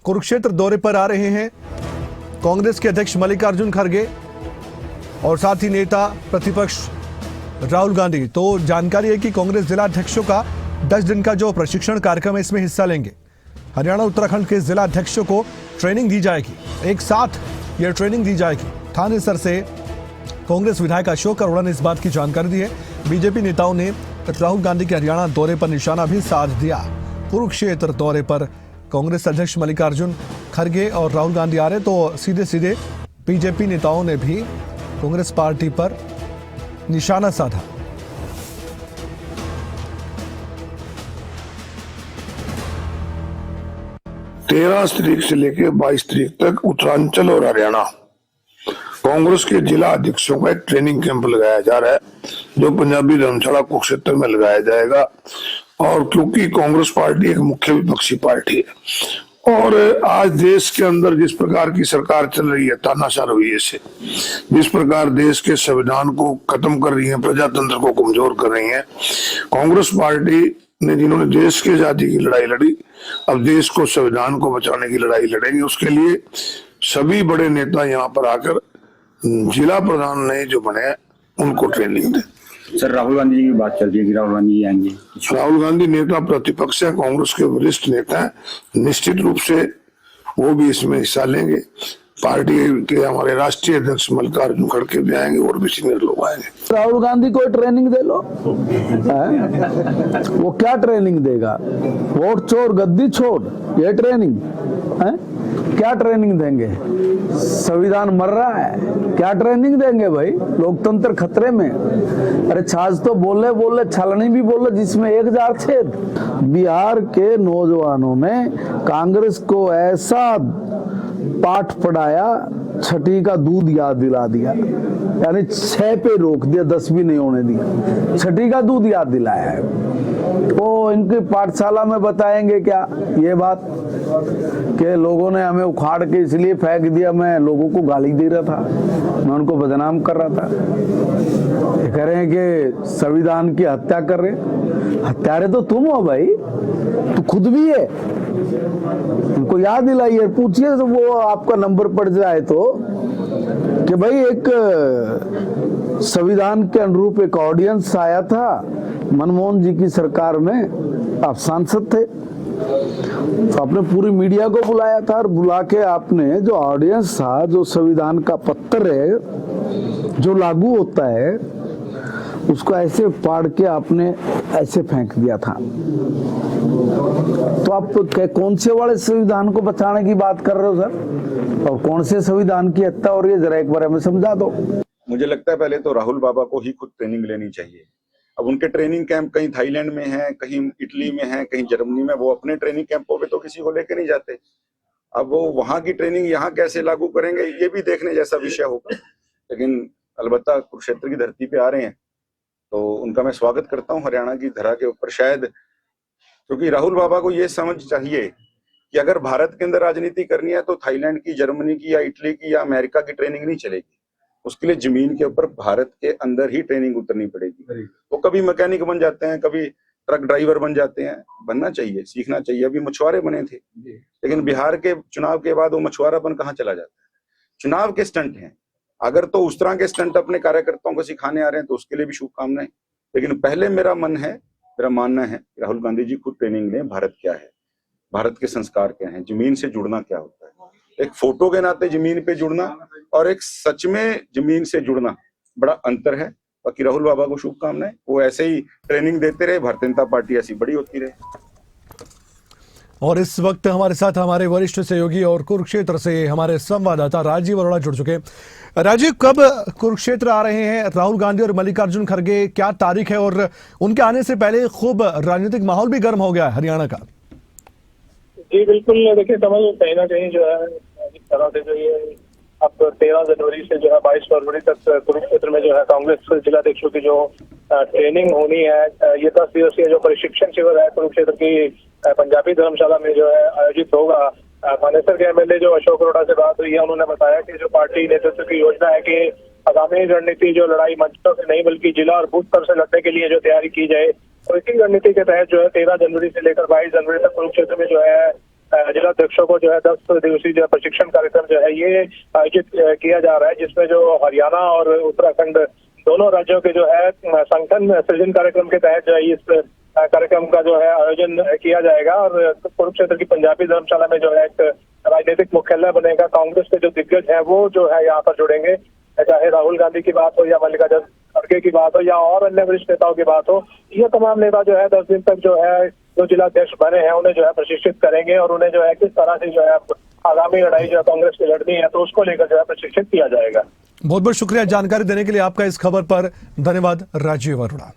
कुरुक्षेत्र दौरे पर आ रहे हैं कांग्रेस के अध्यक्ष मल्लिकार्जुन खड़गे और साथ ही नेता प्रतिपक्ष राहुल गांधी। तो जानकारी है कि कांग्रेस जिला अध्यक्षों का 10 दिन का जो प्रशिक्षण कार्यक्रम है इसमें हिस्सा लेंगे। हरियाणा उत्तराखंड के जिला अध्यक्षों को ट्रेनिंग दी जाएगी, एक साथ यह ट्रेनिंग दी जाएगी। थाने सर से कांग्रेस विधायक अशोक अरोड़ा ने इस बात की जानकारी दी है। बीजेपी नेताओं ने राहुल गांधी के हरियाणा दौरे पर निशाना भी साध दिया। कुरुक्षेत्र दौरे पर कांग्रेस अध्यक्ष मल्लिकार्जुन खड़गे और राहुल गांधी आ रहे, तो सीधे सीधे बीजेपी नेताओं ने भी कांग्रेस पार्टी पर निशाना साधा। तेरह तारीख से लेकर 22 तारीख तक उत्तरांचल और हरियाणा कांग्रेस के जिला अध्यक्षों का एक ट्रेनिंग कैंप लगाया जा रहा है, जो पंजाबी धर्मशाला कुरुक्षेत्र में लगाया जाएगा। और क्योंकि कांग्रेस पार्टी एक मुख्य विपक्षी पार्टी है और आज देश के अंदर जिस प्रकार की सरकार चल रही है तानाशाह रवैये से, जिस प्रकार देश के संविधान को खत्म कर रही है, प्रजातंत्र को कमजोर कर रही है, कांग्रेस पार्टी ने जिन्होंने देश की आजादी की लड़ाई लड़ी, अब देश को संविधान को बचाने की लड़ाई लड़ेंगे। उसके लिए सभी बड़े नेता यहाँ पर आकर जिला प्रधान ने जो बने उनको ट्रेनिंग दे। सर, राहुल गांधी जी की बात चल रही है कि राहुल गांधी आएंगे। राहुल गांधी नेता प्रतिपक्ष है, कांग्रेस के वरिष्ठ नेता है, निश्चित रूप से वो भी इसमें हिस्सा लेंगे। पार्टी के हमारे राष्ट्रीय अध्यक्छ मल्लिकार्जुन खड़गे भी आएंगे और भी सीनियर लोग आएंगे। राहुल गांधी को ट्रेनिंग दे लो, वो क्या ट्रेनिंग देगा? वोट चोर गद्दी छोड़, ये ट्रेनिंग है? क्या ट्रेनिंग देंगे? संविधान मर रहा है, क्या ट्रेनिंग देंगे भाई? लोकतंत्र खतरे में। अरे छाछ तो बोले बोले, छलनी भी बोले जिसमें 1000 छेद। बिहार के नौजवानों ने कांग्रेस को ऐसा पाठ पढ़ाया, छठी का दूध याद दिला दिया, यानी 6 पे रोक दिया, 10 भी नहीं होने दिया, छठी का दूध याद दिलाया है। वो इनकी पाठशाला में बताएंगे क्या ये बात कि लोगों ने हमें उखाड़ के इसलिए फेंक दिया? मैं लोगों को गाली दे रहा था, मैं उनको बदनाम कर रहा था। ये कह रहे हैं कि संविधान की हत्या कर रहे, हत्यारे तो तुम हो भाई, तू खुद भी है। उनको याद दिलाइए, पूछिए तो वो आपका नंबर पड़ जाए तो कि भाई एक संविधान के अनुरूप एक ऑडियंस आया था मनमोहन जी की सरकार में, आप सांसद थे, तो आपने पूरी मीडिया को बुलाया था और बुला के आपने जो ऑडियंस था, जो संविधान का पत्र है जो लागू होता है, उसको ऐसे फाड़ के आपने ऐसे फेंक दिया था। तो आप कौन से वाले संविधान को बचाने की बात कर रहे हो सर? और कौन से संविधान की हत्या हो रही है, जरा एक बार हमें समझा दो। मुझे लगता है पहले तो राहुल बाबा को ही खुद ट्रेनिंग लेनी चाहिए। अब उनके ट्रेनिंग कैंप कहीं थाईलैंड में है, कहीं इटली में है, कहीं जर्मनी में, वो अपने ट्रेनिंग कैंपों पे तो किसी को लेके नहीं जाते। अब वो वहां की ट्रेनिंग यहाँ कैसे लागू करेंगे, ये भी देखने जैसा विषय होगा। लेकिन अलबत्ता कुरुक्षेत्र की धरती पे आ रहे हैं तो उनका मैं स्वागत करता हूँ हरियाणा की धरा के ऊपर। शायद क्योंकि राहुल बाबा को ये समझ चाहिए कि अगर भारत के अंदर राजनीति करनी है तो थाईलैंड की, जर्मनी की या इटली की या अमेरिका की ट्रेनिंग नहीं चलेगी। उसके लिए जमीन के ऊपर भारत के अंदर ही ट्रेनिंग उतरनी पड़ेगी। वो कभी मैकेनिक बन जाते हैं, कभी ट्रक ड्राइवर बन जाते हैं, बनना चाहिए, सीखना चाहिए। अभी मछुआरे बने थे, लेकिन बिहार के चुनाव के बाद वो मछुआरापन कहाँ चला जाता है? चुनाव के स्टंट हैं। अगर तो उस तरह के स्टंट अपने कार्यकर्ताओं को सिखाने आ रहे हैं तो उसके लिए भी शुभकामनाएं। लेकिन पहले मेरा मानना है राहुल गांधी जी खुद ट्रेनिंग लें। भारत क्या है, भारत के संस्कार क्या हैं, जमीन से जुड़ना क्या होता है। एक फोटो के नाते जमीन पे जुड़ना और एक सच में जमीन से जुड़ना बड़ा अंतर है। बाकी राहुल बाबा को शुभकामनाएं, वो ऐसे ही ट्रेनिंग देते रहे, भारतीय जनता पार्टी ऐसी बड़ी होती रहे। और इस वक्त हमारे साथ हमारे वरिष्ठ सहयोगी और कुरुक्षेत्र से हमारे संवाददाता राजीव अरोड़ा जुड़ चुके हैं। राजीव, कब कुरुक्षेत्र आ रहे हैं राहुल गांधी और मल्लिकार्जुन खड़गे, क्या तारीख है? और उनके आने से पहले खूब राजनीतिक माहौल भी गर्म हो गया है हरियाणा का। जी बिल्कुल, देखिए कमल, कहीं ना कहीं जो है इस तरह से जो ये अब 13 जनवरी से जो है 22 फरवरी तक कुरुक्षेत्र में जो है कांग्रेस जिलाध्यक्षों की जो ट्रेनिंग होनी है, ये 10 दिवसीय जो प्रशिक्षण शिविर है कुरुक्षेत्र की पंजाबी धर्मशाला में जो है आयोजित होगा। मानेसर के एमएलए जो अशोक अरोड़ा से बात हुई है, उन्होंने बताया कि जो पार्टी नेतृत्व की योजना है कि आगामी रणनीति जो लड़ाई मंचों से नहीं बल्कि जिला और बूथ स्तर से लड़ने के लिए जो तैयारी की जाए, तो इसी रणनीति के तहत जो है 13 जनवरी से लेकर 22 जनवरी तक कुरुक्षेत्र में जो है जिलाध्यक्षों को जो है 10 दिवसीय जो प्रशिक्षण कार्यक्रम जो है ये आयोजित किया जा रहा है, जिसमें जो हरियाणा और उत्तराखंड दोनों राज्यों के जो है संगठन सृजन कार्यक्रम के तहत जो है इस कार्यक्रम का जो है आयोजन किया जाएगा। और कुरुक्षेत्र की पंजाबी धर्मशाला में जो है एक राजनीतिक मुख्यालय बनेगा। कांग्रेस के जो दिग्गज है वो जो है यहाँ पर जुड़ेंगे, चाहे राहुल गांधी की बात हो या मल्लिकार्जुन खड़गे की बात हो या और अन्य वरिष्ठ नेताओं की बात हो। ये तमाम नेता जो है 10 दिन तक जो है जो जिलाध्यक्ष बने हैं उन्हें जो है प्रशिक्षित करेंगे और उन्हें जो है किस तरह से जो है आगामी लड़ाई जो है कांग्रेस की लड़नी है तो उसको लेकर जो है प्रशिक्षित किया जाएगा। बहुत बहुत शुक्रिया जानकारी देने के लिए आपका। इस खबर पर धन्यवाद राजीव अरोड़ा।